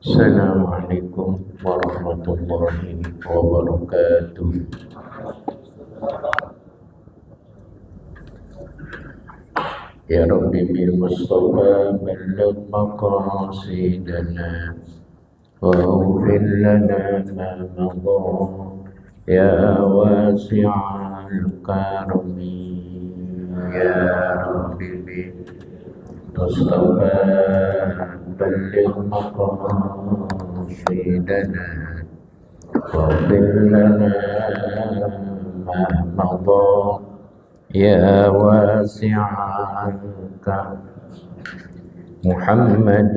Assalamualaikum warahmatullahi wabarakatuh. Ya Rabbi bil Mustafa balligh maqasidana wa ighfir lana ma madha ya wasi'al karami ya Rabbi bil Mustafa balligh maqasidana واغفر لنا ما مضى يا واسع الكرم محمد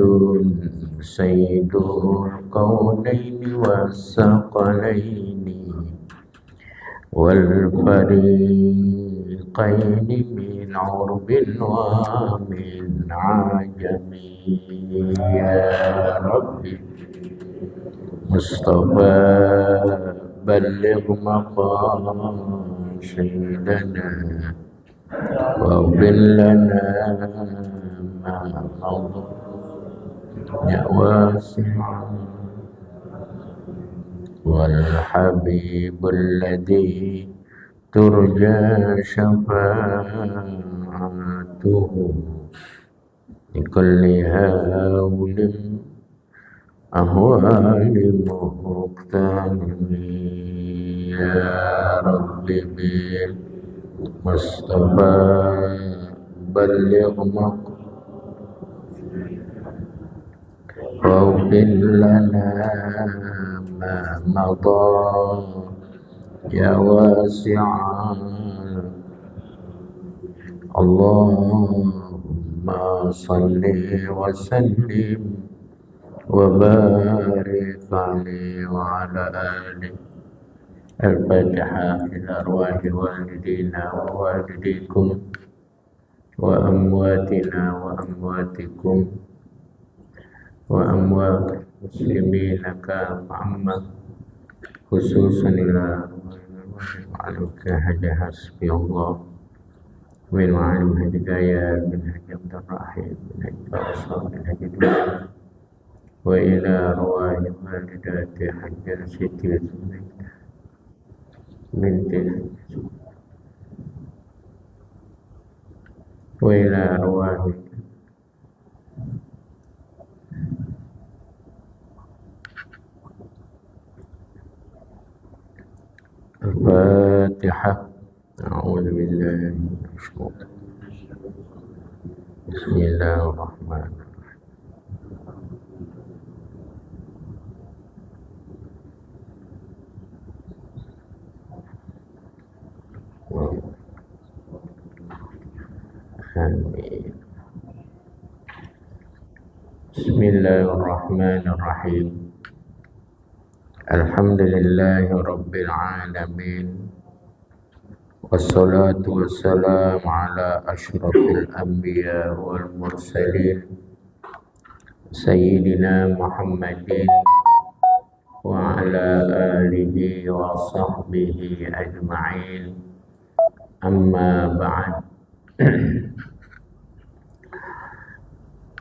سيد الكونين والثقلين والفريقين من عرب ومن عجم يا ربي مصطفى بلغ مقاصدنا واغفر لنا ما مضى يا واسع والحبيب الذي ترجى شفاعته لكل هول أهوال مغتنم يا رب بالمصطفى بلغ واغفر لنا ما مضى يا واسع اللهم صل وسلم وبارك عليه وعلى آله. الفاتحة إلى أرواح والدينا ووالديكم وأمواتنا وأمواتكم وأموات المسلمين كافة خصوصا إلى معلوك هدى حسبي الله من معلم هدايا من هدى عبد الرحيم من هدى أصحاب من هدى دنيا وإلى أرواح والدات حجر سيدي زبيدة بنت وإلى أرواح الفاتحة. أعوذ بالله من الشيطان بسم الله الرحمن الرحيم. آمين. بسم الله الرحمن الرحيم. الحمد لله رب العالمين والصلاة والسلام على أشرف الأنبياء والمرسلين سيدنا محمد وعلى آله وصحبه أجمعين. أما بعد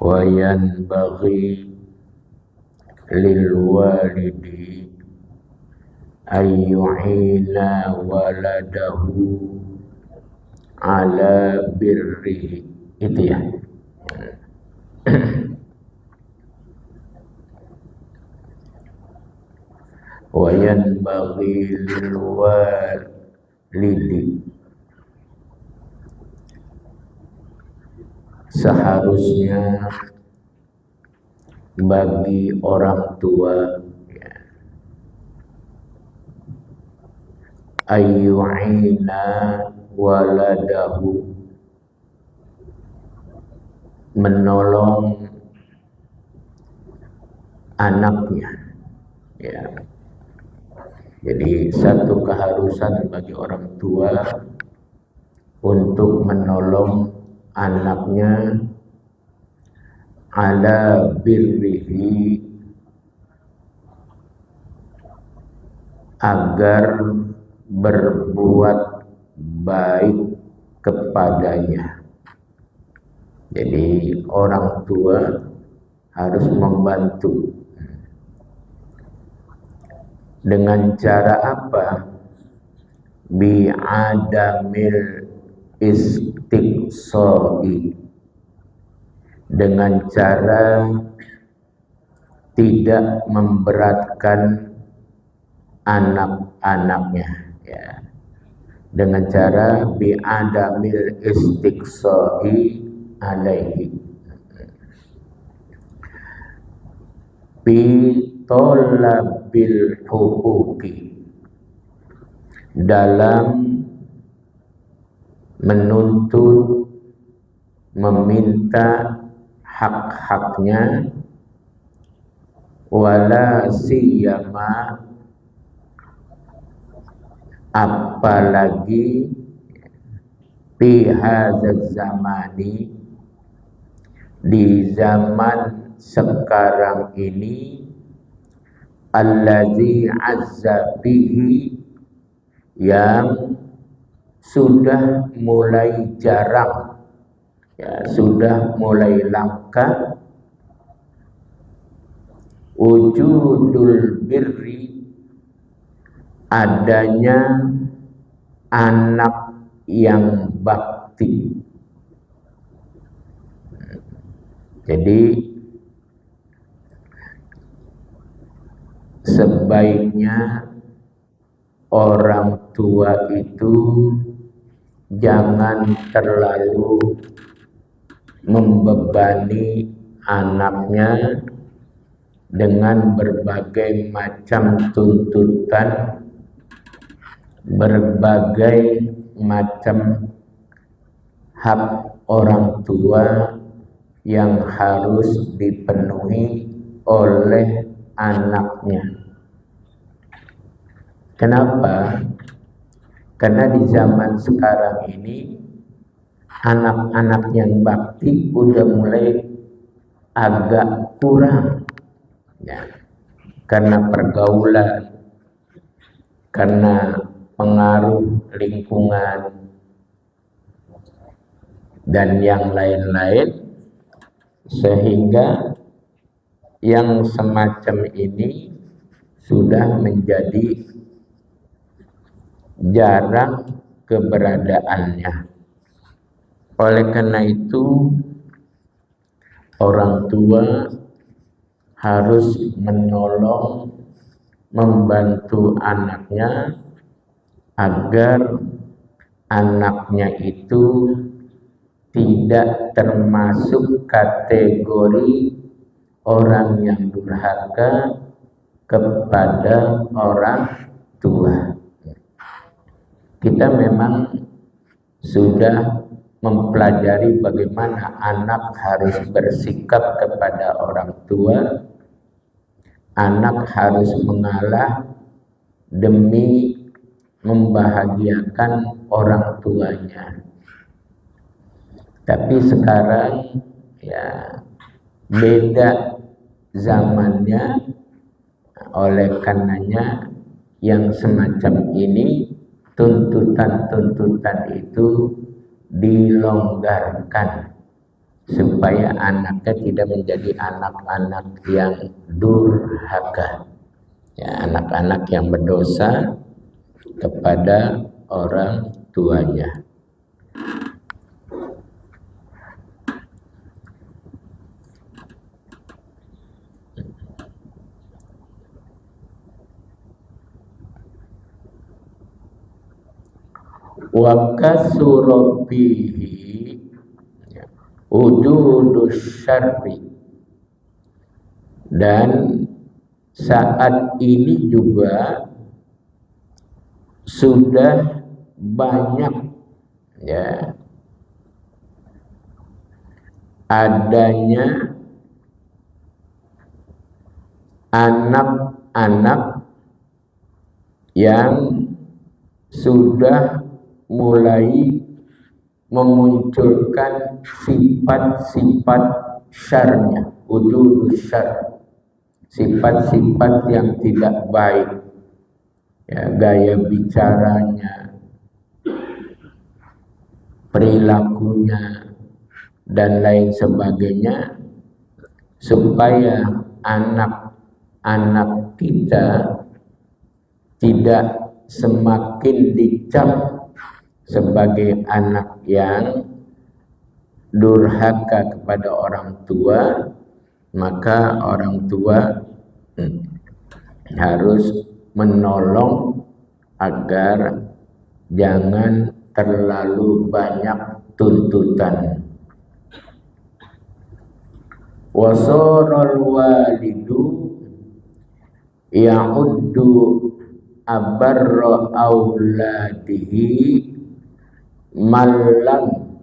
وينبغي للوالد أن يعين ولده على بره. Itu ya. وينبغي للوالد, seharusnya bagi orang tua ayyu'ina waladahu, menolong anaknya ya. Jadi satu keharusan bagi orang tua untuk menolong anaknya ala birrihi, agar berbuat baik kepadanya. Jadi orang tua harus membantu Dengan cara apa? Bi'adamil istiqsoi, dengan cara tidak memberatkan anak-anaknya, ya. Dengan cara bi'adamil istiqsoi alaihi, bi tolabil huquqi, dalam menuntut, meminta hak-haknya, wala siyama, apalagi fi hadzal zamani, di zaman sekarang ini, allazi azza bihi, yang sudah mulai jarang, ya, sudah mulai langka, wujudul birri, adanya anak yang bakti. Jadi sebaiknya orang tua itu jangan terlalu membebani anaknya dengan berbagai macam tuntutan, berbagai macam hak orang tua yang harus dipenuhi oleh anaknya. Kenapa? Karena di zaman sekarang ini anak-anak yang bakti udah mulai agak kurang, ya, karena pergaulan, karena pengaruh lingkungan dan yang lain-lain, sehingga yang semacam ini sudah menjadi jarang keberadaannya. Oleh karena itu, orang tua harus menolong, membantu anaknya agar anaknya itu tidak termasuk kategori orang yang durhaka kepada orang tua. Kita memang sudah mempelajari bagaimana anak harus bersikap kepada orang tua. Anak harus mengalah demi membahagiakan orang tuanya. Tapi sekarang, ya, beda zamannya. Oleh karenanya yang semacam ini, tuntutan-tuntutan itu dilonggarkan supaya anaknya tidak menjadi anak-anak yang durhaka, ya, anak-anak yang berdosa kepada orang tuanya. Wa kasurabihi ududus syarri, dan saat ini juga sudah banyak, ya, adanya anak-anak yang sudah mulai memunculkan sifat-sifat syarnya, wujudus syar, sifat-sifat yang tidak baik, ya, gaya bicaranya, perilakunya, dan lain sebagainya, supaya anak-anak kita tidak semakin dicap sebagai anak yang durhaka kepada orang tua, maka orang tua harus menolong agar jangan terlalu banyak tuntutan. Wasorul walidu ya'uddu abarra auladihi malam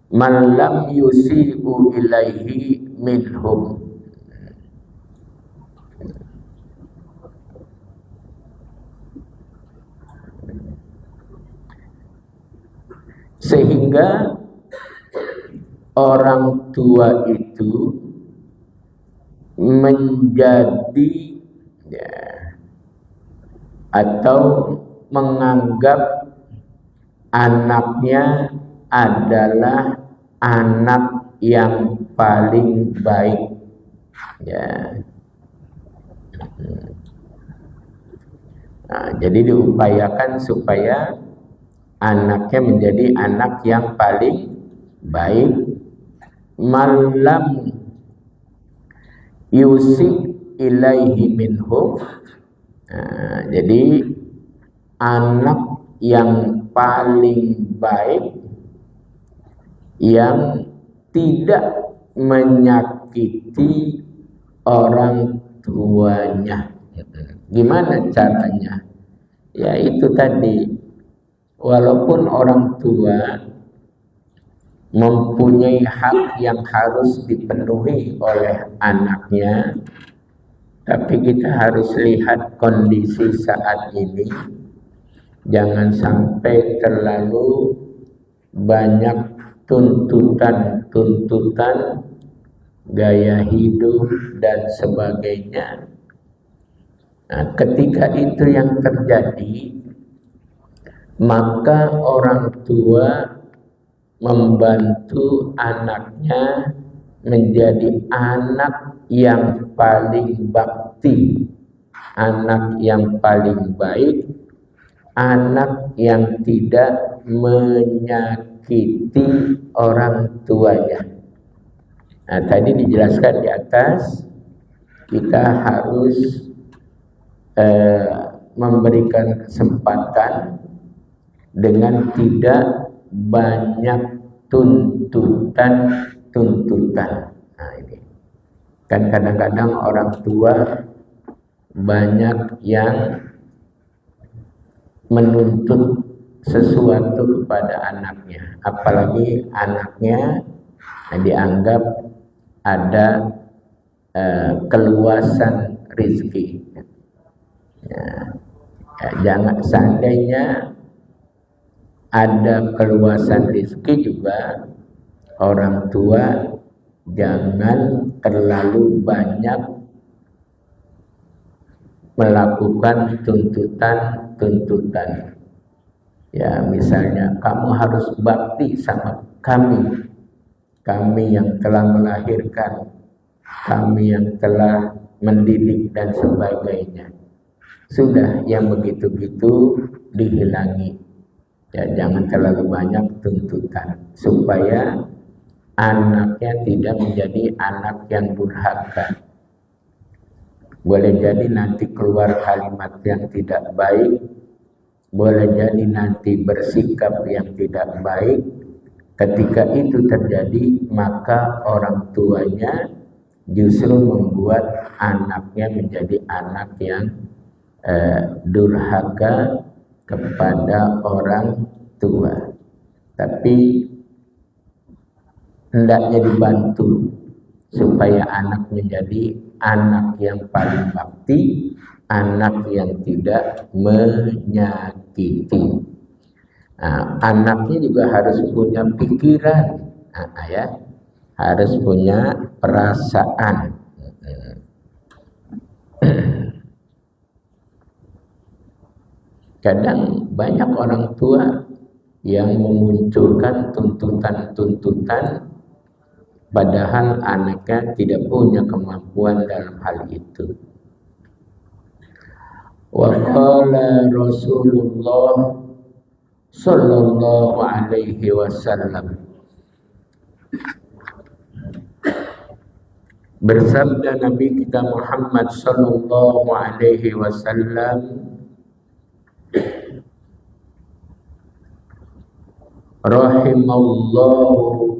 malam yusi'u ilaihi minhum. Sehingga orang tua itu menjadi atau menganggap anaknya adalah anak yang paling baik, ya. Nah, jadi diupayakan supaya anaknya menjadi anak yang paling baik. Malam yusik ilaihi minhum. Nah, jadi anak yang paling baik yang tidak menyakiti orang tuanya. Gimana caranya? Ya itu tadi, walaupun orang tua mempunyai hak yang harus dipenuhi oleh anaknya, tapi kita harus lihat kondisi saat ini. Jangan sampai terlalu banyak tuntutan gaya hidup dan sebagainya. Nah, ketika itu yang terjadi, maka orang tua membantu anaknya menjadi anak yang paling bakti, anak yang paling baik, anak yang tidak menyakiti orang tuanya. Nah, tadi dijelaskan di atas, kita harus memberikan kesempatan dengan tidak banyak tuntutan. Nah, ini kan kadang-kadang orang tua banyak yang menuntut sesuatu kepada anaknya, apalagi anaknya dianggap ada keluasan rezeki. Jangan, seandainya ada keluasan rezeki juga, orang tua jangan terlalu banyak melakukan tuntutan. Ya, misalnya kamu harus bakti sama kami yang telah melahirkan, kami yang telah mendidik dan sebagainya. Sudah, yang begitu-gitu dihilangi. Ya, jangan terlalu banyak tuntutan supaya anaknya tidak menjadi anak yang durhaka. Boleh jadi nanti keluar kalimat yang tidak baik, boleh jadi nanti bersikap yang tidak baik. Ketika itu terjadi, maka orang tuanya justru membuat anaknya menjadi anak yang durhaka kepada orang tua. Tapi hendaknya dibantu supaya anak menjadi anak yang paling bakti, anak yang tidak menyakiti. Nah, anaknya juga harus punya pikiran, ya, harus punya perasaan. Kadang banyak orang tua yang memunculkan tuntutan-tuntutan padahal anaknya tidak punya kemampuan dalam hal itu. Wa qala Rasulullah sallallahu alaihi wasallam, bersabda Nabi kita Muhammad sallallahu alaihi wasallam, rahimallahu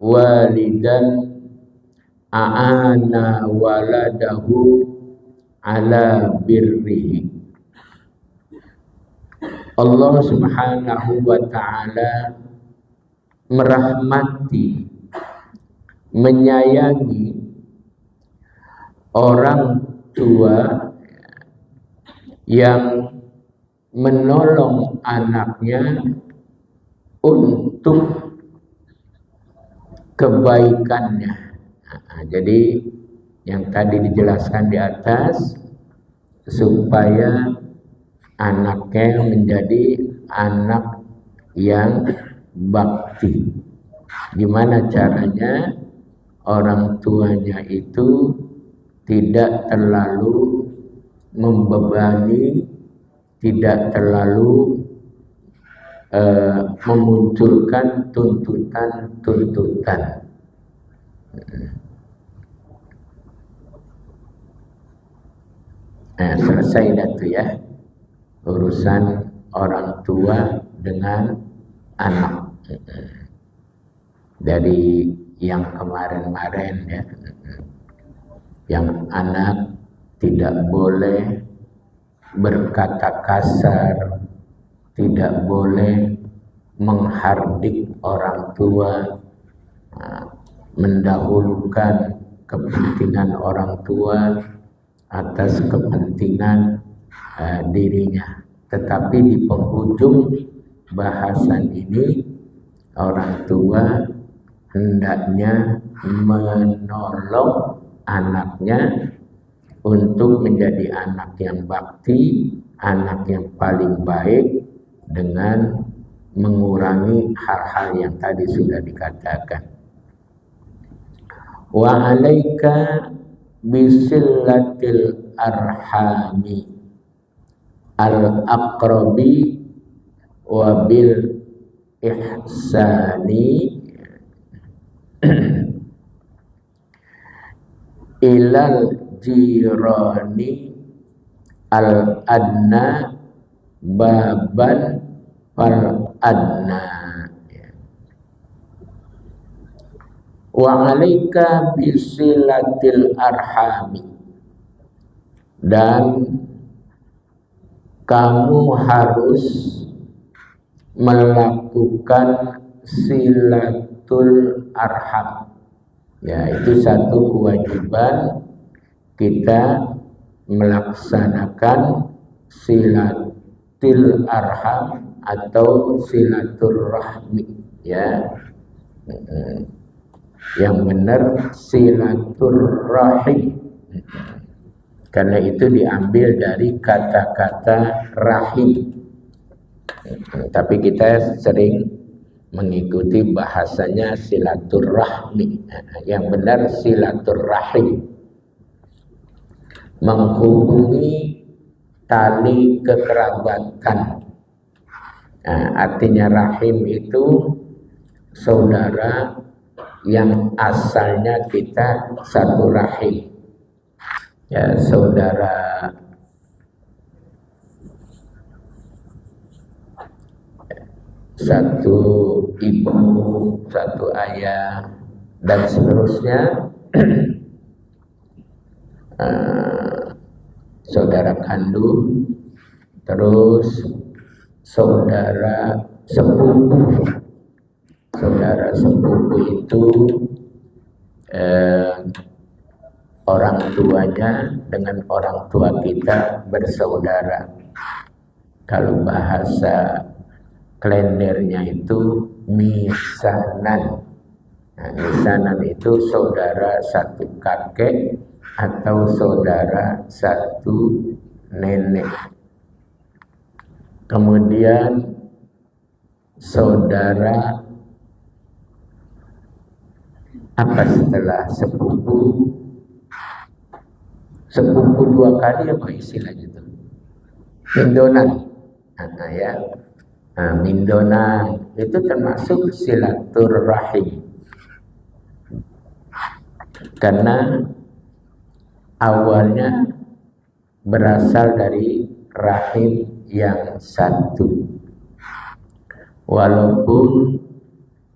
walidan a'ana waladahu ala birrihi. Allah subhanahu wa ta'ala merahmati, menyayangi orang tua yang menolong anaknya untuk kebaikannya. Jadi yang tadi dijelaskan di atas, supaya anaknya menjadi anak yang bakti. Gimana caranya? Orang tuanya itu tidak terlalu membebani, tidak terlalu memunculkan tuntutan-tuntutan. Nah, selesai dah tu ya, urusan orang tua dengan anak. Dari yang kemarin-kemarin ya, yang anak tidak boleh berkata kasar, tidak boleh menghardik orang tua, mendahulukan kepentingan orang tua atas kepentingan dirinya. Tetapi di penghujung bahasan ini, orang tua hendaknya menolong anaknya untuk menjadi anak yang bakti, anak yang paling baik, dengan mengurangi hal-hal yang tadi sudah dikatakan. Wa alaika bisillatil arhami al-aqrabi wa bil ihsani ilal jirani al-adna baban fal adna. Wa alaika bisilatil arhami, dan kamu harus melakukan silatul arham. Ya, itu satu kewajiban kita melaksanakan silatul arham atau silaturrahmi ya. Yang benar silaturrahim, karena itu diambil dari kata-kata rahim. Tapi kita sering mengikuti bahasanya silaturrahmi. Yang benar silaturrahim, menghubungi tali kekerabatan. Artinya rahim itu saudara yang asalnya kita satu rahim. Ya, saudara satu ibu, satu ayah, dan seterusnya. Saudara kandung, terus saudara sepupu. Saudara sepupu itu orang tuanya dengan orang tua kita bersaudara. Kalau bahasa kalendernya itu misanan. Nah, misanan itu saudara satu kakek atau saudara satu nenek. Kemudian Apa setelah sepupu? Sepupu 2 kali apa istilahnya itu? Mindonan. Ya. Mindonan itu termasuk silaturahim. Karena awalnya berasal dari rahim yang satu. Walaupun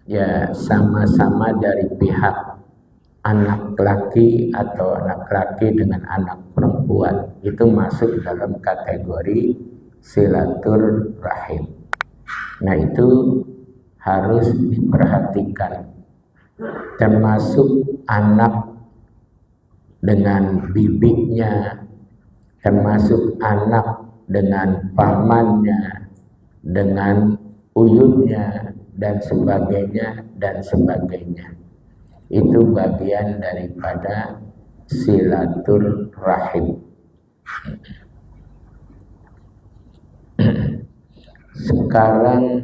ya sama-sama dari pihak anak laki atau anak laki dengan anak perempuan, itu masuk dalam kategori silaturahim. Nah, itu harus diperhatikan, termasuk anak dengan bibiknya, termasuk anak dengan pamannya, dengan uyutnya, dan sebagainya, dan sebagainya. Itu bagian daripada silaturahim. Sekarang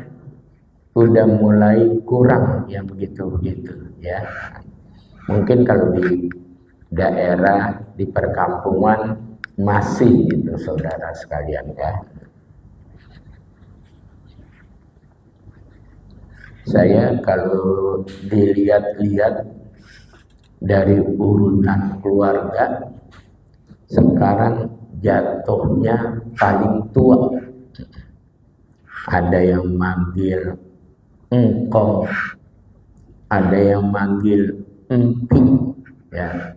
udah mulai kurang yang begitu-begitu ya. Mungkin kalau di daerah, di perkampungan masih gitu saudara sekalian ya. Saya kalau dilihat-lihat dari urutan keluarga, sekarang jatuhnya paling tua. Ada yang manggil engkong, ada yang manggil emping, ya.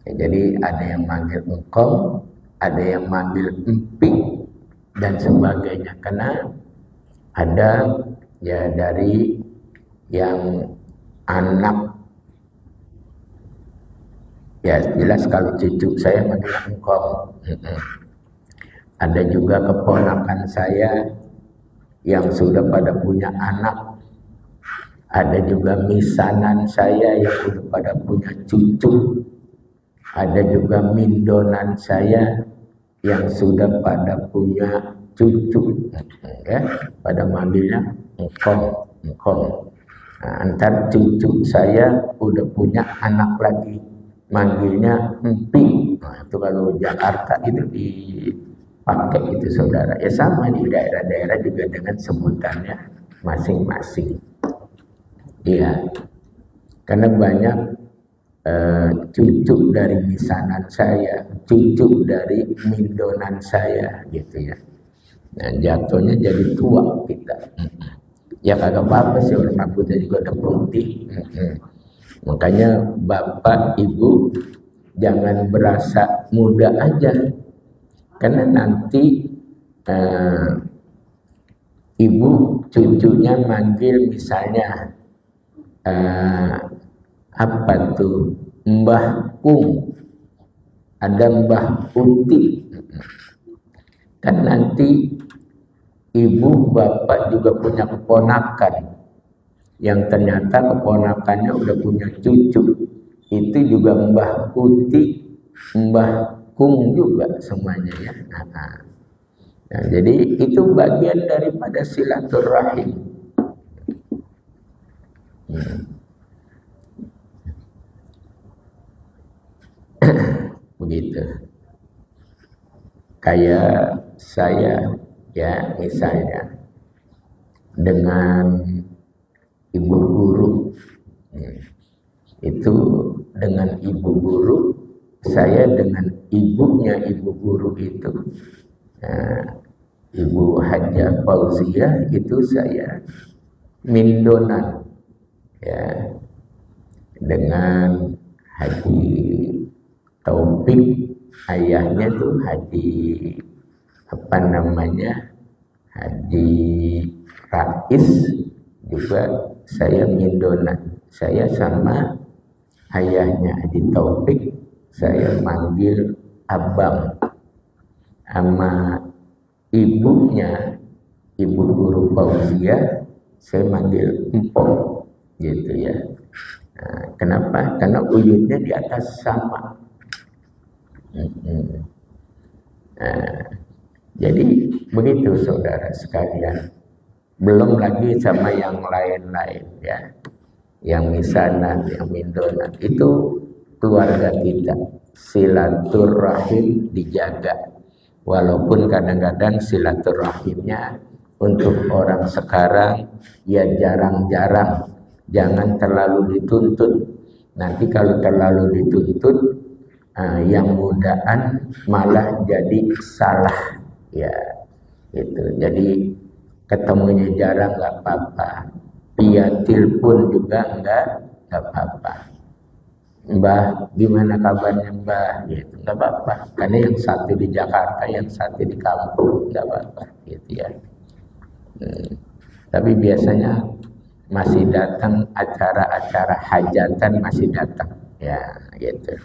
Jadi ada yang manggil engkong, ada yang manggil emping, dan sebagainya. Karena ada ya dari yang anak, ya jelas kalau cucu saya manggil engkong. Ada juga keponakan saya yang sudah pada punya anak, ada juga misanan saya yang sudah pada punya cucu, ada juga mindonan saya yang sudah pada punya cucu, ya, pada manggilnya engkong, engkong. Nah, antar cucu saya udah punya anak lagi, manggilnya emping. Nah, itu kalau Jakarta itu dipakai itu saudara. Ya sama di daerah-daerah juga dengan sebutannya masing-masing. Iya, karena banyak cucu dari misanan saya, cucu dari mindonan saya, gitu ya. Nah, jatuhnya jadi tua kita. Ya kagak apa-apa sih, orang rambutnya juga udah putih. Makanya bapak ibu jangan berasa muda aja, karena nanti ibu cucunya manggil misalnya apa tuh, Mbah Kung, ada Mbah Uti, kan nanti ibu bapak juga punya keponakan yang ternyata keponakannya udah punya cucu, itu juga Mbah Uti, Mbah Kung juga semuanya ya. Nah, jadi itu bagian daripada silaturahim. Begitu. Kayak saya ya misalnya dengan ibu guru, itu dengan ibu guru, saya dengan ibunya ibu guru itu, Ibu Hajah Fauziah, itu saya mindonan ya, dengan Haji Taufik, ayahnya tuh Haji apa namanya, Haji Rais, juga saya mindonan. Saya sama ayahnya Haji Taufik saya manggil abang, sama ibunya ibu guru Fauziah saya manggil empok, gitu ya. Nah, kenapa? Karena uyutnya di atas sama. Jadi begitu saudara sekalian. Belum lagi sama yang lain-lain ya. yang misanat, yang mindonat, itu keluarga kita. Silaturahim dijaga. Walaupun kadang-kadang silaturahimnya untuk orang sekarang ya jarang-jarang. Jangan terlalu dituntut. Nanti kalau terlalu dituntut, yang mudaan malah jadi salah. Ya, itu. Jadi ketemunya jarang nggak apa-apa. Via telepon juga nggak apa-apa. Mbah, gimana kabarnya Mbah? Gitu, nggak apa-apa. Karena yang satu di Jakarta, yang satu di kampung, nggak apa-apa. Gitu ya. Tapi biasanya masih datang acara-acara hajatan, masih datang. Ya, gitu.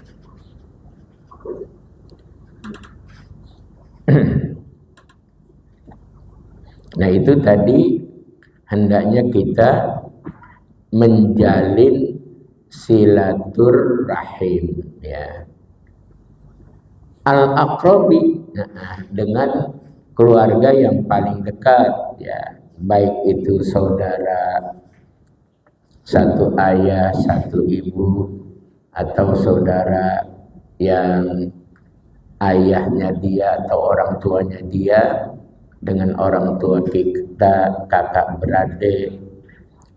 Nah itu tadi hendaknya kita menjalin silaturahim, ya. Al-aqrabi, dengan keluarga yang paling dekat, ya, baik itu saudara satu ayah satu ibu atau saudara yang ayahnya dia atau orang tuanya dia dengan orang tua kita, kakak beradik,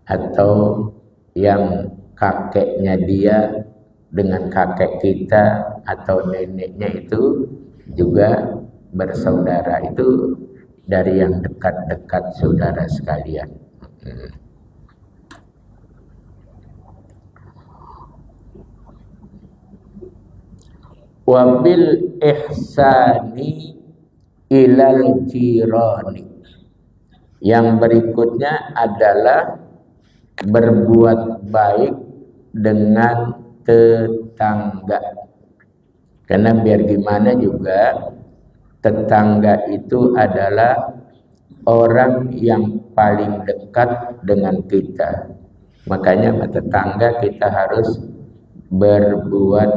atau yang kakeknya dia dengan kakek kita atau neneknya itu juga bersaudara. Itu dari yang dekat-dekat saudara sekalian. Wabil ihsani ilal jirani. Yang berikutnya adalah berbuat baik dengan tetangga. Karena biar gimana juga tetangga itu adalah orang yang paling dekat dengan kita. Makanya sama tetangga kita harus berbuat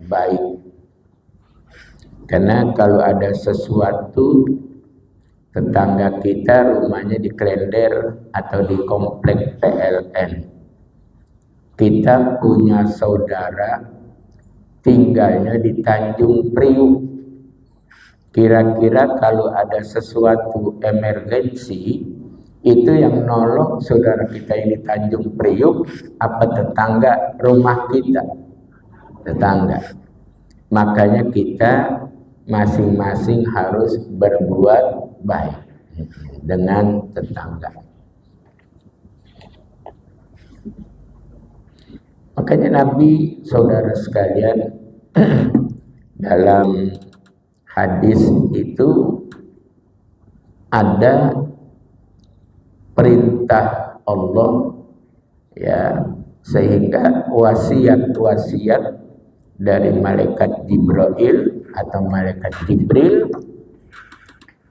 baik. Karena kalau ada sesuatu, tetangga kita rumahnya di Klender atau di komplek PLN, kita punya saudara tinggalnya di Tanjung Priuk. Kira-kira kalau ada sesuatu emergensi, itu yang nolong saudara kita yang di Tanjung Priuk apa tetangga rumah kita? Tetangga. Makanya kita masing-masing harus berbuat baik dengan tetangga. Makanya Nabi, saudara sekalian, dalam hadis itu ada perintah Allah, ya, sehingga wasiat-wasiat dari malaikat Jibril atau malaikat Jibril,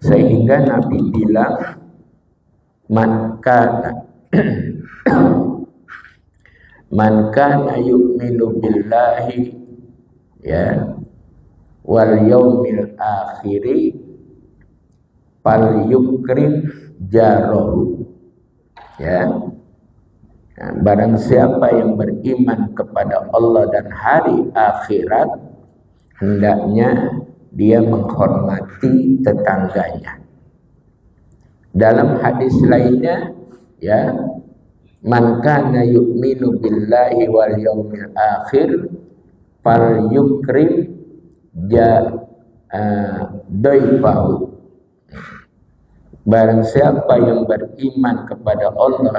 sehingga Nabi bilang man kana yu'minu billahi, ya, wal yaumil akhiri fal yukrim jarahu, ya. Nah, barang siapa yang beriman kepada Allah dan hari akhirat, hendaknya dia menghormati tetangganya. Dalam hadis lainnya, ya, man kana yu'minu billahi wal yaumil akhir fal yukrim daifahu. Barang siapa yang beriman kepada Allah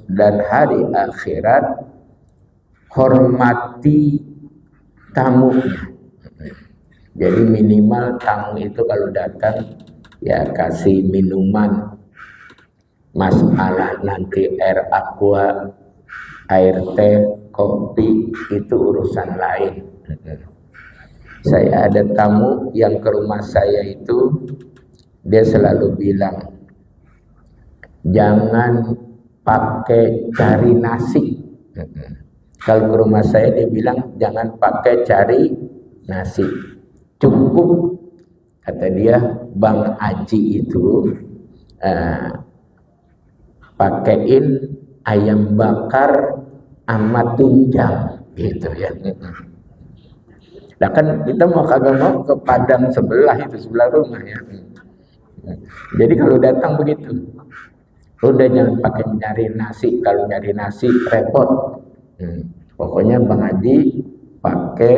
dan hari akhirat, hormati tamunya. Jadi minimal tamu itu kalau datang, ya kasih minuman. Masalah nanti air aqua, air teh, kopi, itu urusan lain. Saya ada tamu yang ke rumah saya itu, dia selalu bilang, jangan pakai cari nasi. Kalau ke rumah saya dia bilang, jangan pakai cari nasi. Cukup, kata dia, Bang Aji itu pakaiin ayam bakar amat tunjang gitu ya. Nah kan kita mau kagak mau ke Padang sebelah itu, sebelah rumah ya. Jadi kalau datang begitu, udah jangan pakai nyari nasi. Kalau nyari nasi repot. Pokoknya Bang Haji pakai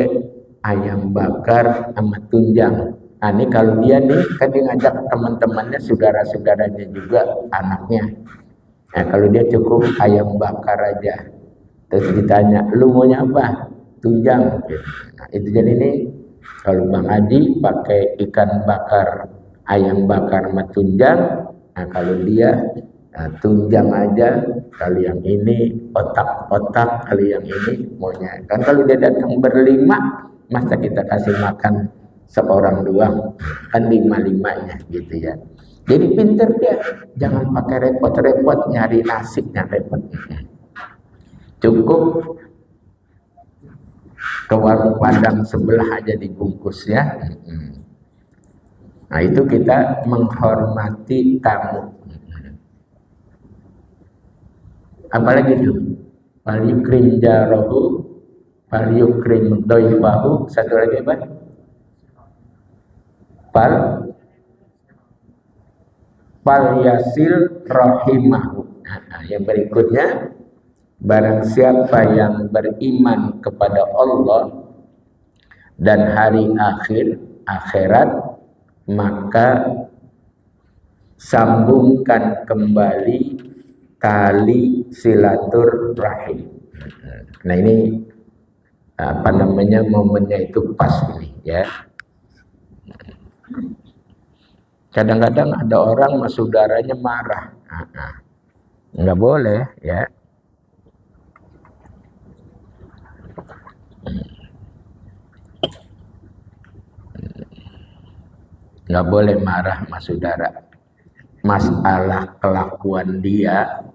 ayam bakar sama tunjang. Nah ini kalau dia nih kan dia ngajak teman-temannya, saudara-saudaranya juga, anaknya. Nah kalau dia cukup ayam bakar aja. Terus ditanya, lu maunya apa? Tunjang. Nah itu jadi nih kalau Bang Haji pakai ikan bakar, ayam bakar sama tunjang. Nah kalau dia tunjang aja, kalau yang ini otak-otak, kalau yang ini maunya. Kan kalau dia datang berlima, masa kita kasih makan seorang doang, kan 5-5-nya gitu ya. Jadi pinter dia, jangan pakai repot-repot nyari nasinya repot. Cukup ke warung Padang sebelah aja dibungkus ya. Nah itu kita menghormati tamu. Apalagi itu, fal yukrim jarahu, fal yukrim doifahu, satu lagi apa? Fal yasil rahimahu. Nah, yang berikutnya, barang siapa yang beriman kepada Allah dan hari akhirat, maka sambungkan kembali tali silaturahim. Nah ini apa namanya, momennya itu pas ini ya. Kadang-kadang ada orang sama saudaranya marah, nggak boleh ya. Nggak boleh marah sama saudara. Masalah kelakuan dia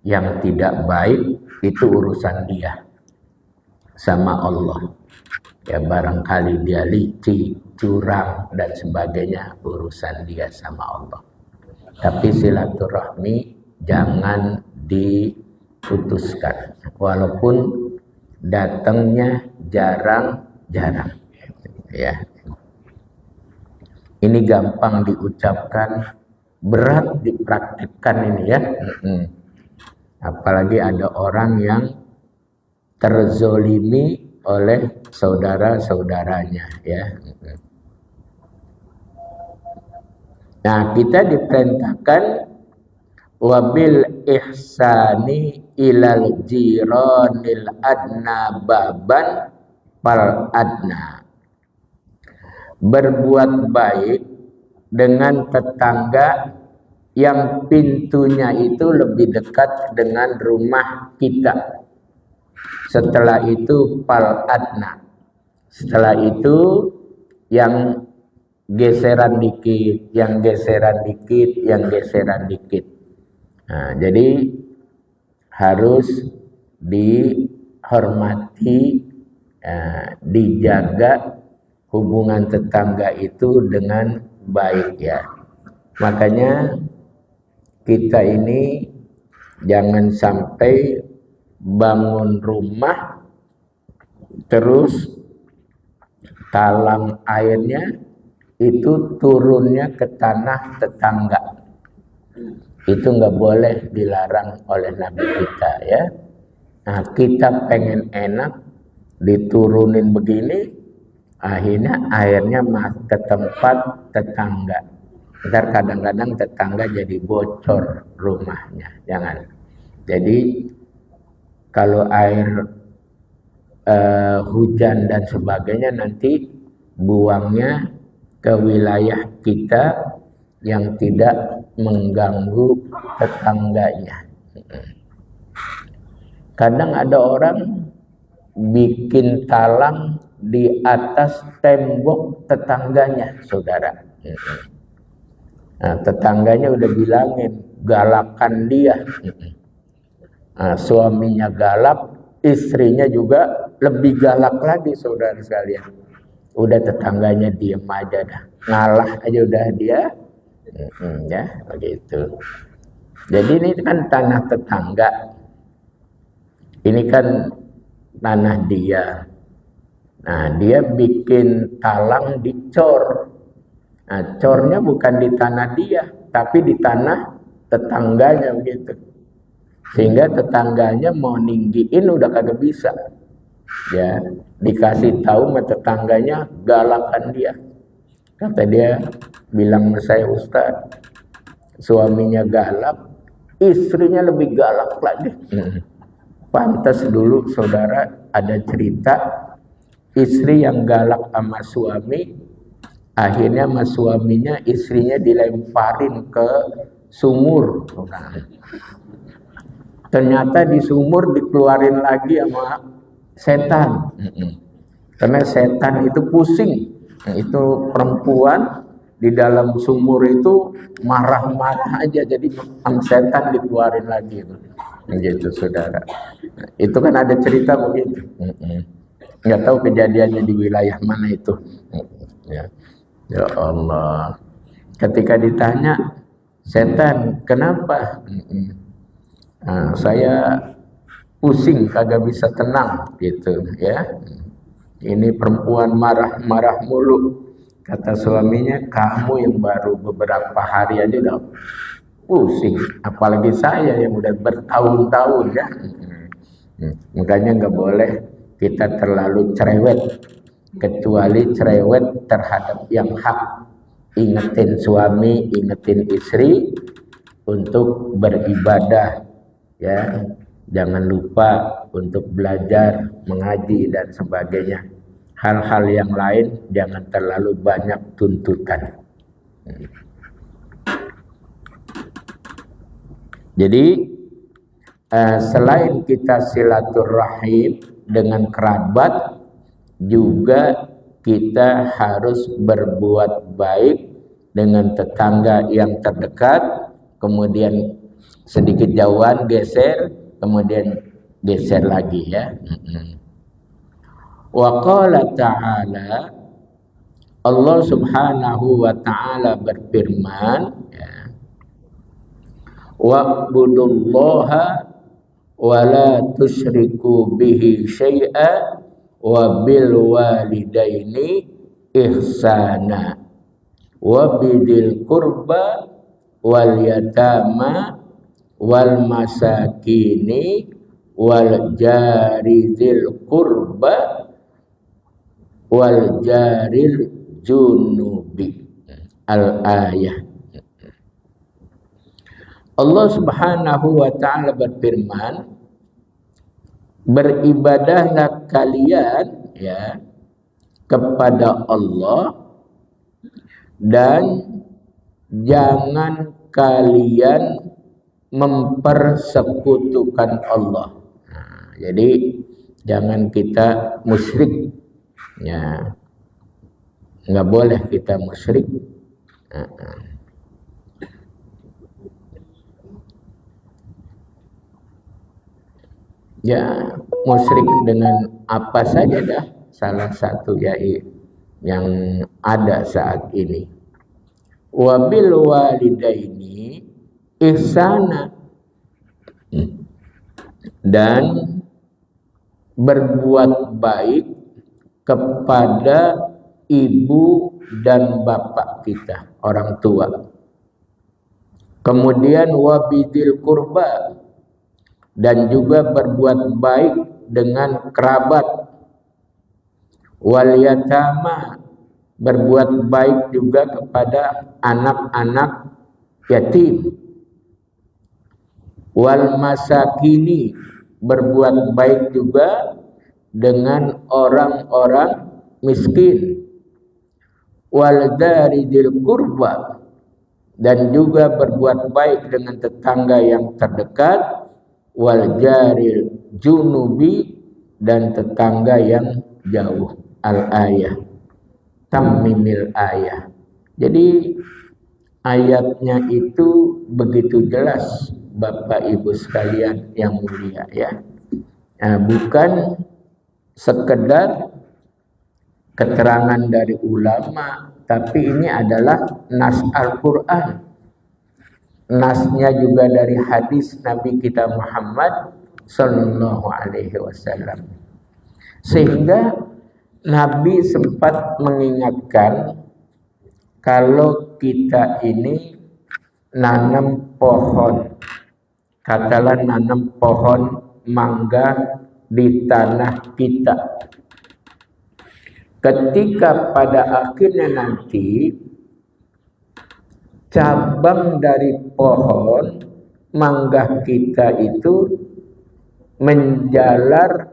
yang tidak baik itu urusan dia sama Allah. Ya barangkali dia licik, curang dan sebagainya, urusan dia sama Allah. Tapi silaturahmi jangan diputuskan, walaupun datangnya jarang-jarang. Ya. Ini gampang diucapkan, berat dipraktikkan ini ya. Apalagi ada orang yang terzolimi oleh saudara-saudaranya ya. Nah kita diperintahkan wabil ihsani ilal jiranil adna baban fal adna, berbuat baik dengan tetangga yang pintunya itu lebih dekat dengan rumah kita. Setelah itu fal adna, setelah itu yang geseran dikit, yang geseran dikit, yang geseran dikit. Nah, jadi harus dihormati, dijaga hubungan tetangga itu dengan baik ya. Makanya kita ini jangan sampai bangun rumah terus talang airnya itu turunnya ke tanah tetangga. Itu nggak boleh, dilarang oleh Nabi kita ya. Nah kita pengen enak, diturunin begini, akhirnya airnya ke tempat tetangga. Ntar kadang-kadang tetangga jadi bocor rumahnya, jangan. Jadi kalau air hujan dan sebagainya nanti buangnya ke wilayah kita yang tidak mengganggu tetangganya. Kadang ada orang bikin talang di atas tembok tetangganya, saudara. Nah, tetangganya udah bilangin, galakan dia. Nah, suaminya galak, istrinya juga lebih galak lagi, saudara sekalian. Udah tetangganya diem aja dah, ngalah aja udah dia. Ya, begitu. Jadi ini kan tanah tetangga. Ini kan tanah dia. Nah, dia bikin talang dicor. Nah, cornya bukan di tanah dia, tapi di tanah tetangganya begitu. Sehingga tetangganya mau ninggiin udah kagak bisa. Ya, dikasih tahu sama tetangganya, galakan dia. Kata dia, bilang sama saya, Ustaz, suaminya galak, istrinya lebih galak lagi. Pantas dulu saudara ada cerita istri yang galak sama suami, akhirnya sama suaminya istrinya dilemparin ke sumur. Ternyata di sumur dikeluarin lagi sama setan. Karena setan itu pusing. Itu perempuan di dalam sumur itu marah-marah aja, jadi setan dikeluarin lagi. Begitu saudara. Itu kan ada cerita begitu. Nggak tahu kejadiannya di wilayah mana itu. Ya Allah. Ketika ditanya, setan kenapa? Saya pusing, kagak bisa tenang gitu ya. Ini perempuan marah-marah mulu. Kata suaminya, kamu yang baru beberapa hari aja udah pusing, apalagi saya yang udah bertahun-tahun ya. Makanya nggak boleh kita terlalu cerewet, kecuali cerewet terhadap yang hak. Ingetin suami, ingetin istri untuk beribadah ya. Jangan lupa untuk belajar, mengaji dan sebagainya. Hal-hal yang lain jangan terlalu banyak tuntutan. Jadi selain kita silaturahim dengan kerabat, juga kita harus berbuat baik dengan tetangga yang terdekat, kemudian sedikit jauhan geser, kemudian geser lagi ya. Wa qala ta'ala, Allah subhanahu wa ta'ala berfirman ya, wa'budullaha wa la tusyriku bihi syai'a wa bil walidaini ihsana wa bidil qurba wal yatama wal masakini wal jari dzil qurba wal jaril junubi. Al-ayah. Allah subhanahu wa ta'ala berfirman, beribadahlah kalian ya kepada Allah dan jangan kalian mempersekutukan Allah. Nah, jadi jangan kita musyrik ya, nggak boleh kita musyrik. Ya, musyrik dengan apa saja dah, salah satu ya yang ada saat ini. Wabil walidaini ihsana, dan berbuat baik kepada ibu dan bapak kita, orang tua. Kemudian wabidil kurba, dan juga berbuat baik dengan kerabat. Wal yatama, berbuat baik juga kepada anak-anak yatim. Wal masakini, berbuat baik juga dengan orang-orang miskin. Wal daridil kurba, dan juga berbuat baik dengan tetangga yang terdekat. Wal jaril junubi, dan tetangga yang jauh. Al-ayah, tammimil ayah. Jadi ayatnya itu begitu jelas Bapak Ibu sekalian yang mulia ya. Nah, bukan sekedar keterangan dari ulama, tapi ini adalah nas Al-Quran. Nasnya juga dari hadis Nabi kita Muhammad Sallallahu Alaihi Wasallam. Sehingga Nabi sempat mengingatkan kalau kita ini nanam pohon, katakanlah nanam pohon mangga di tanah kita. Ketika pada akhirnya nanti cabang dari pohon mangga kita itu menjalar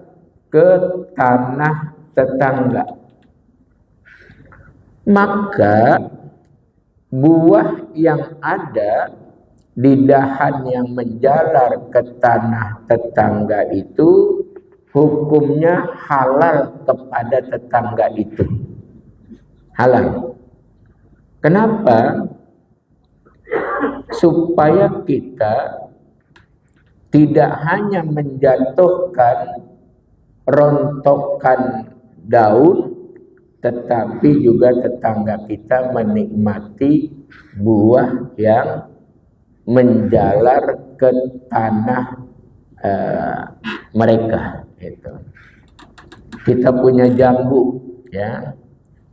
ke tanah tetangga, maka buah yang ada di dahan yang menjalar ke tanah tetangga itu hukumnya halal kepada tetangga itu. Halal. Kenapa? Supaya kita tidak hanya menjatuhkan rontokan daun, tetapi juga tetangga kita menikmati buah yang menjalar ke tanah mereka. Gitu. Kita punya jambu, ya.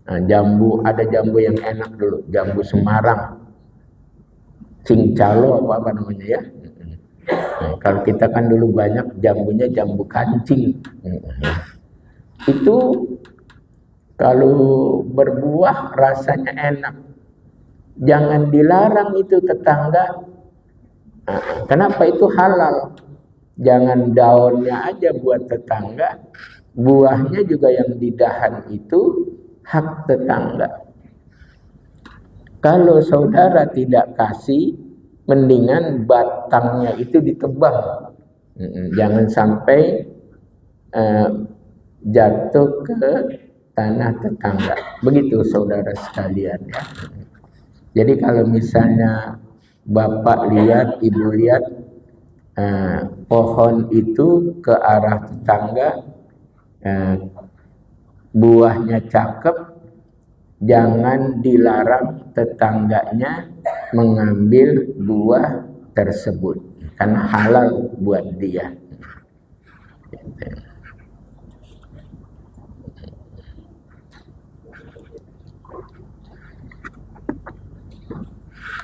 Nah, jambu, ada jambu yang enak dulu, jambu Semarang, cincalo apa namanya ya. Nah, kalau kita kan dulu banyak jambunya jambu kancing. Itu kalau berbuah rasanya enak. Jangan dilarang itu tetangga. Kenapa itu halal? Jangan daunnya aja buat tetangga, buahnya juga yang di dahan itu hak tetangga. Kalau saudara tidak kasih, mendingan batangnya itu ditebang. Jangan sampai jatuh ke tanah tetangga. Begitu saudara sekalian ya. Jadi kalau misalnya bapak lihat, ibu lihat pohon itu ke arah tetangga, buahnya cakep, jangan dilarang tetangganya mengambil buah tersebut karena halal buat dia.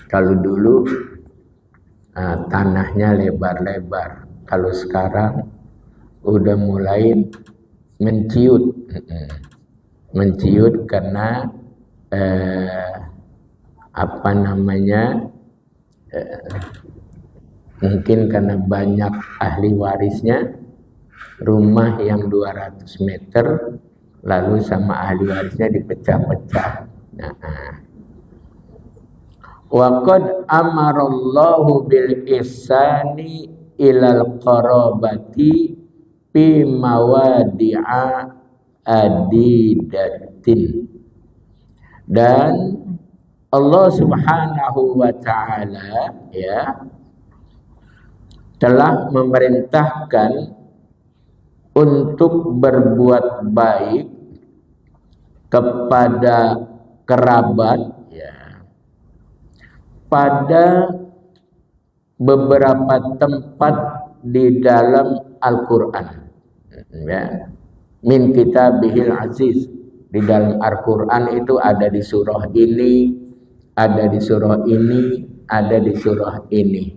Kalau dulu tanahnya lebar-lebar, kalau sekarang udah mulai menciut, karena apa namanya, mungkin karena banyak ahli warisnya, rumah yang 200 meter lalu sama ahli warisnya dipecah-pecah. Wa qad amarallahu bil ihsani ilal qarabati fi mawadi'a adidatin. Dan Allah Subhanahu wa taala ya telah memerintahkan untuk berbuat baik kepada kerabat pada beberapa tempat di dalam Al-Quran ya. Min kitabihil aziz, di dalam Al-Quran itu ada di surah ini, ada di surah ini, ada di surah ini.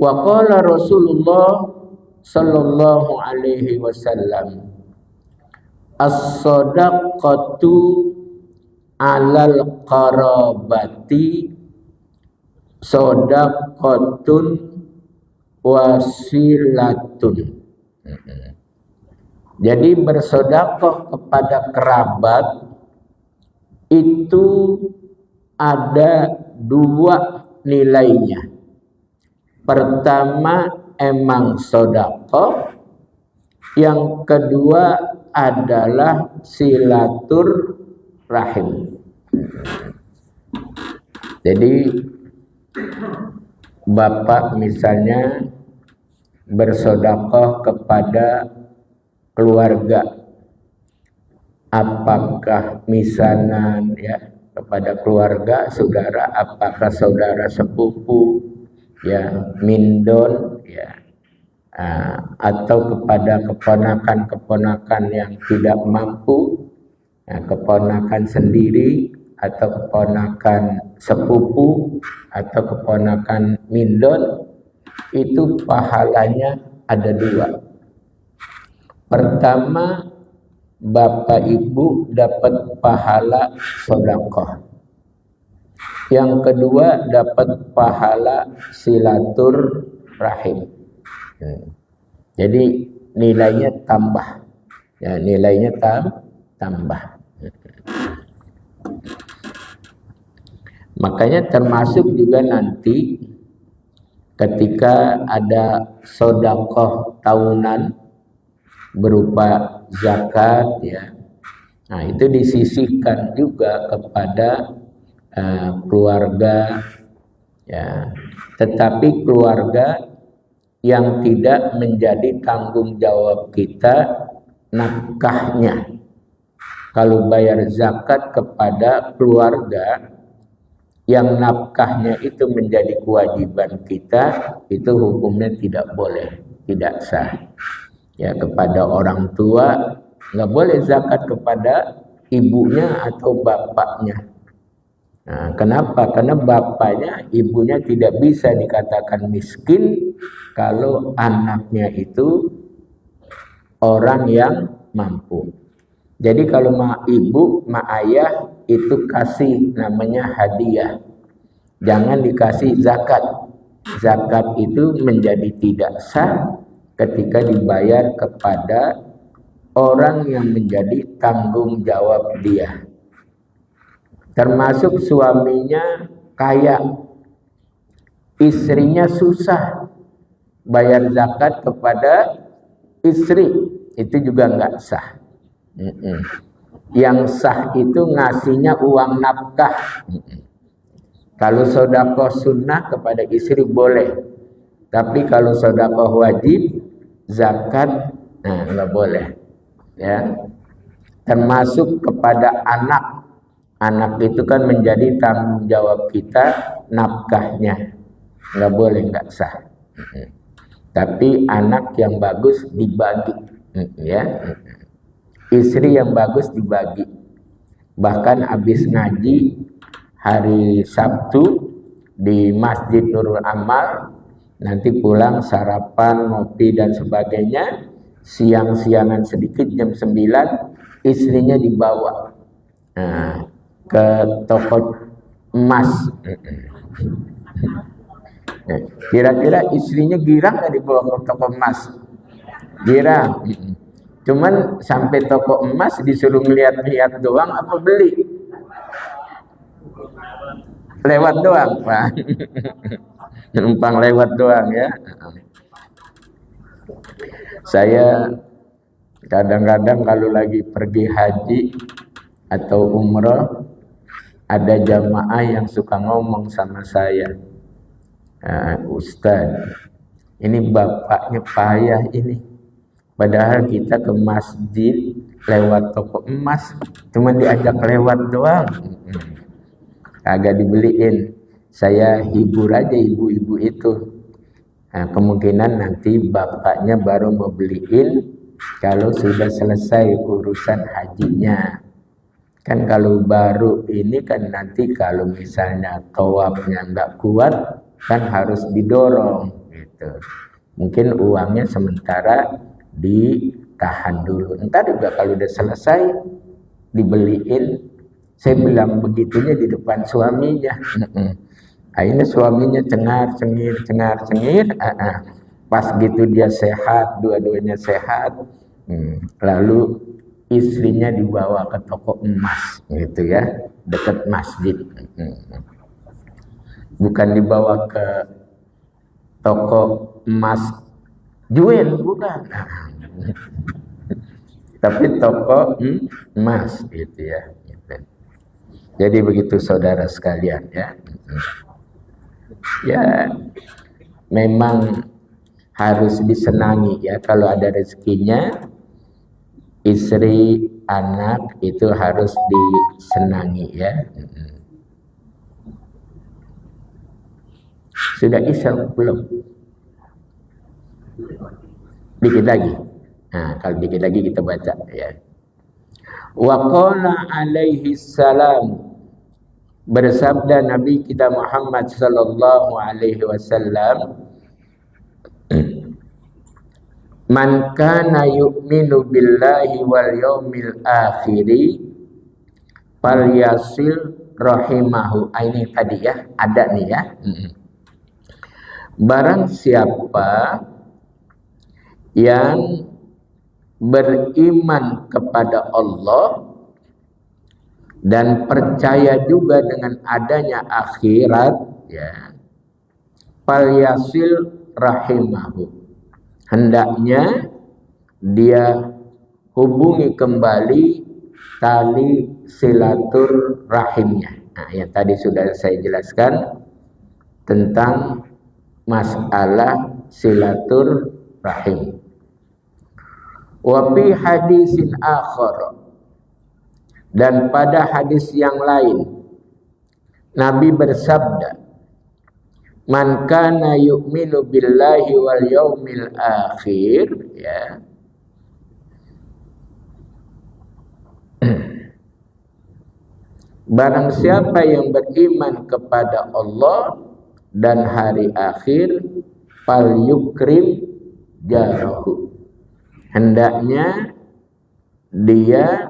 Wa qala Rasulullah sallallahu alaihi wasallam, as-sadaqatu 'alal qarabati shadaqatun wasilatun. Jadi bersedekah kepada kerabat itu ada dua nilainya. Pertama emang sedekah, yang kedua adalah silaturahim. Jadi bapak misalnya bersedekah kepada keluarga, apakah misalnya ya kepada keluarga, saudara, apakah saudara sepupu, ya, mindon, ya, atau kepada keponakan-keponakan yang tidak mampu, ya, keponakan sendiri atau keponakan sepupu atau keponakan mindon, itu pahalanya ada dua. Pertama, bapak ibu dapat pahala sedekah. Yang kedua, dapat pahala silaturahim. Jadi nilainya tambah, ya, nilainya tambah. Makanya termasuk juga nanti ketika ada sedekah tahunan berupa zakat, ya, nah itu disisihkan juga kepada keluarga, ya, tetapi keluarga yang tidak menjadi tanggung jawab kita nafkahnya. Kalau bayar zakat kepada keluarga yang nafkahnya itu menjadi kewajiban kita, itu hukumnya tidak boleh, tidak sah. Ya, kepada orang tua nggak boleh zakat kepada ibunya atau bapaknya. Nah, kenapa? Karena bapaknya, ibunya tidak bisa dikatakan miskin kalau anaknya itu orang yang mampu. Jadi kalau ibu, ayah itu kasih namanya hadiah. Jangan dikasih zakat. Zakat itu menjadi tidak sah ketika dibayar kepada orang yang menjadi tanggung jawab dia. Termasuk suaminya kaya, istrinya susah, bayar zakat kepada istri, itu juga nggak sah. Yang sah itu ngasihnya uang nafkah. Kalau sedekah sunnah kepada istri boleh, tapi kalau sedekah wajib, zakat, nah nggak boleh, ya. Termasuk kepada anak. Anak itu kan menjadi tanggung jawab kita nafkahnya, nggak boleh, nggak sah. Tapi anak yang bagus dibagi, ya. Istri yang bagus dibagi. Bahkan habis ngaji hari Sabtu di Masjid Nurul Amal, nanti pulang sarapan, ngopi dan sebagainya, siang-siangan sedikit jam 9 istrinya dibawa ke toko emas. Kira-kira istrinya girang nggak dibawa ke toko emas? Girang. Cuman sampai toko emas disuruh ngeliat-liat doang apa beli? Lewat doang, Pak. Numpang lewat doang, ya. Saya kadang-kadang kalau lagi pergi haji atau umroh, ada jamaah yang suka ngomong sama saya, Ustaz, ini bapaknya payah ini. Padahal kita ke masjid lewat toko emas, cuma diajak lewat doang, agak dibeliin. Saya hibur aja ibu-ibu itu. Nah, kemungkinan nanti bapaknya baru mau beliin kalau sudah selesai urusan hajinya. Kan kalau baru ini kan nanti kalau misalnya tawafnya nggak kuat, kan harus didorong gitu. Mungkin uangnya sementara ditahan dulu. Entar juga kalau udah selesai dibeliin. Saya bilang begitunya di depan suaminya. Akhirnya suaminya cengar-cengir. Pas gitu dia sehat, dua-duanya sehat. Lalu istrinya dibawa ke toko emas, gitu ya, dekat masjid. Bukan dibawa ke toko emas jual, bukan. Tapi toko emas, gitu ya. Jadi begitu saudara sekalian, ya. Ya, memang harus disenangi, ya, kalau ada rezekinya. istri, anak itu harus disenangi ya. Sudah isya belum? Dikit lagi. Nah, kalau dikit lagi kita baca ya. Wa qala alaihi salam, bersabda Nabi kita Muhammad sallallahu alaihi wasallam, man kana yu'minu billahi wal yaumil akhiri falyasil rahimahu. Ini tadi ya, ada nih ya. Barang siapa yang beriman kepada Allah dan percaya juga dengan adanya akhirat ya, falyasil rahimahu, hendaknya dia hubungi kembali tali silaturahimnya. Nah, yang tadi sudah saya jelaskan tentang masalah silaturahim. Wa fi hadisin akhar, dan pada hadis yang lain Nabi bersabda, man kana yu'minu billahi wal yaumil akhir ya, barang siapa yang beriman kepada Allah dan hari akhir, fal yukrim jarahu, hendaknya dia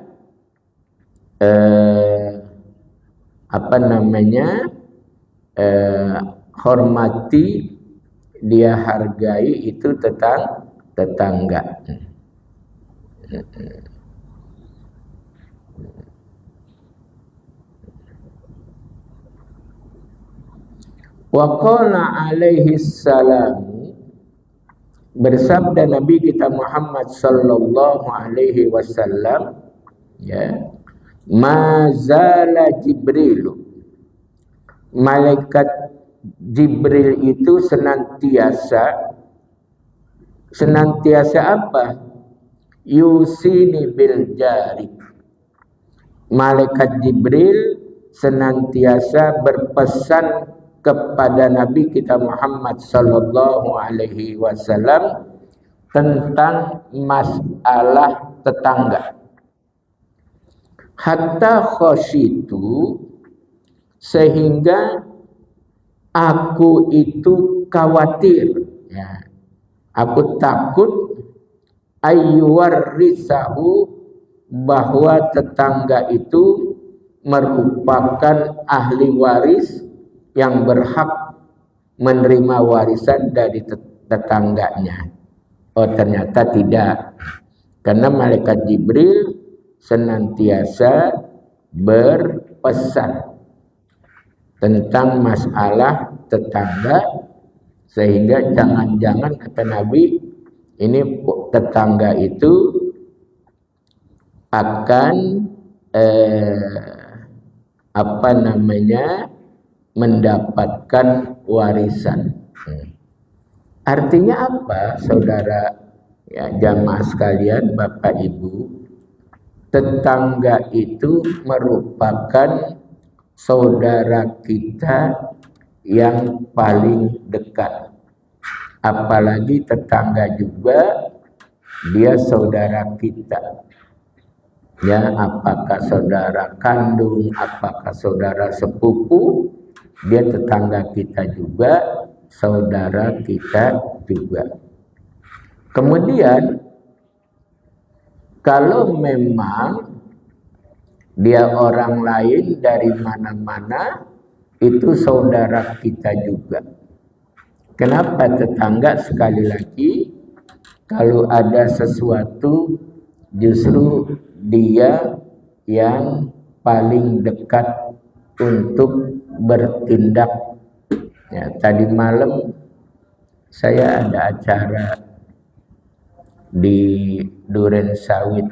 hormati, dia hargai itu tetangga. Wa qala alaihi salam, bersabda Nabi kita Muhammad sallallahu alaihi wasallam ya, mazala Jibril, malaikat Jibril itu senantiasa apa? Yusini bil jari. Malaikat Jibril senantiasa berpesan kepada Nabi kita Muhammad sallallahu alaihi wasallam tentang masalah tetangga. Hatta khasyitu, sehingga aku itu khawatir ya, aku takut ayyuwarrisahu, bahwa tetangga itu merupakan ahli waris yang berhak menerima warisan dari tetangganya. Oh, ternyata tidak, karena malaikat Jibril senantiasa berpesan tentang masalah tetangga, sehingga jangan-jangan kata Nabi, ini tetangga itu akan mendapatkan warisan. Artinya apa, saudara ya, jamaah sekalian, Bapak Ibu? Tetangga itu merupakan saudara kita yang paling dekat. Apalagi tetangga juga dia saudara kita. Ya, apakah saudara kandung, apakah saudara sepupu, dia tetangga kita juga, saudara kita juga. Kemudian kalau memang dia orang lain dari mana-mana, itu saudara kita juga. Kenapa tetangga? Sekali lagi, kalau ada sesuatu justru dia yang paling dekat untuk bertindak. Ya, tadi malam saya ada acara di Duren Sawit.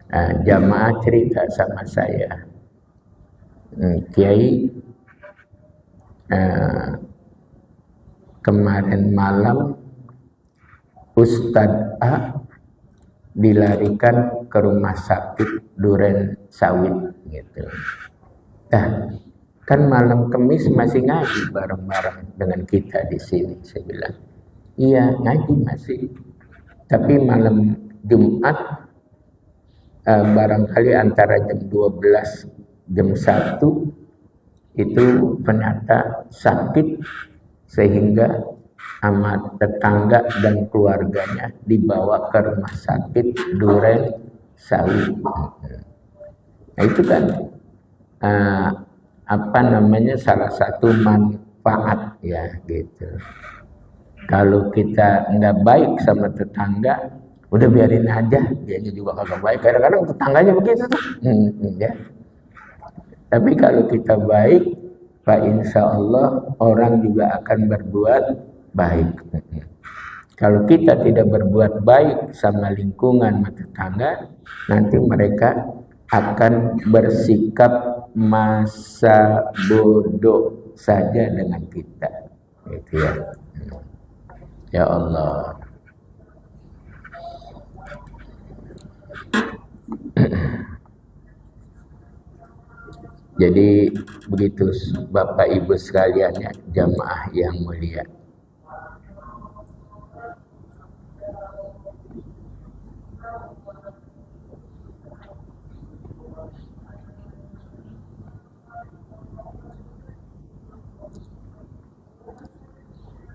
Nah, jamaah cerita sama saya, Kiai, kemarin malam Ustadz A dilarikan ke rumah sakit Duren Sawit gitu. Nah, kan malam Kamis masih ngaji bareng-bareng dengan kita di sini. Saya bilang, iya ngaji masih. Tapi malam Jumat barangkali antara jam 12 jam 1 itu ternyata sakit sehingga sama tetangga dan keluarganya dibawa ke rumah sakit Duren Sawit. Nah itu kan salah satu manfaat ya gitu. Kalau kita nggak baik sama tetangga, udah biarin aja, dianya juga kagak baik. Kadang-kadang tetangganya begitu tuh. Ya. Tapi kalau kita baik, Pak insya Allah orang juga akan berbuat baik. Kalau kita tidak berbuat baik sama lingkungan, sama tetangga, nanti mereka akan bersikap masa bodoh saja dengan kita. Gitu ya. Ya Allah. Jadi begitu Bapak Ibu sekalian ya, jamaah yang mulia.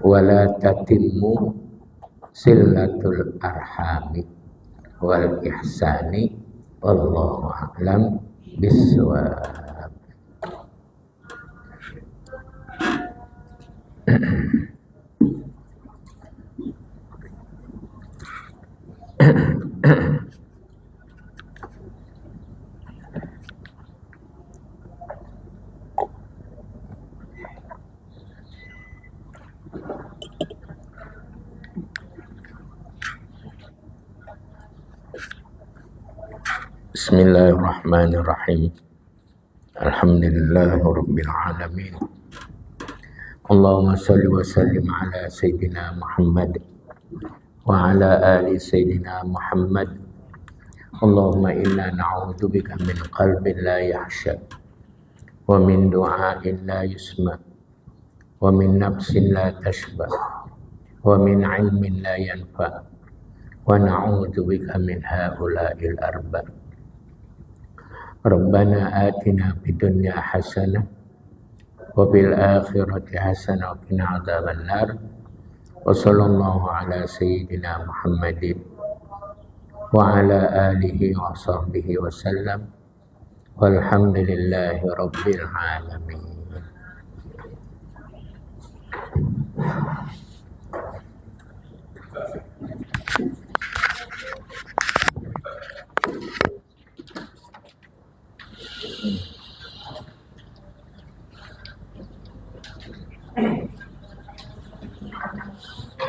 Wala tatimmu silatul arhami wal ihsani wallahu a'lam bissawab. Bismillahirrahmanirrahim. Alhamdulillahirabbil alamin. Allahumma shalli wa sallim ala sayyidina Muhammad wa ala ali sayyidina Muhammad. Allahumma inna na'udzubika min qalbin la yahsha wa min du'ain la yusma wa min nafsin la tashba wa min ilmin la yanfa wa na'udzubika min haula'il arba'. Rabbana atina fid dunya hasanah wa fil akhirati hasanah wa qina adzaban nar. Wa sallallahu ala sayyidina Muhammadin wa ala alihi wa sahbihi wa sallam. Walhamdulillahi rabbil alamin.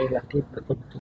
Relatif tertentu.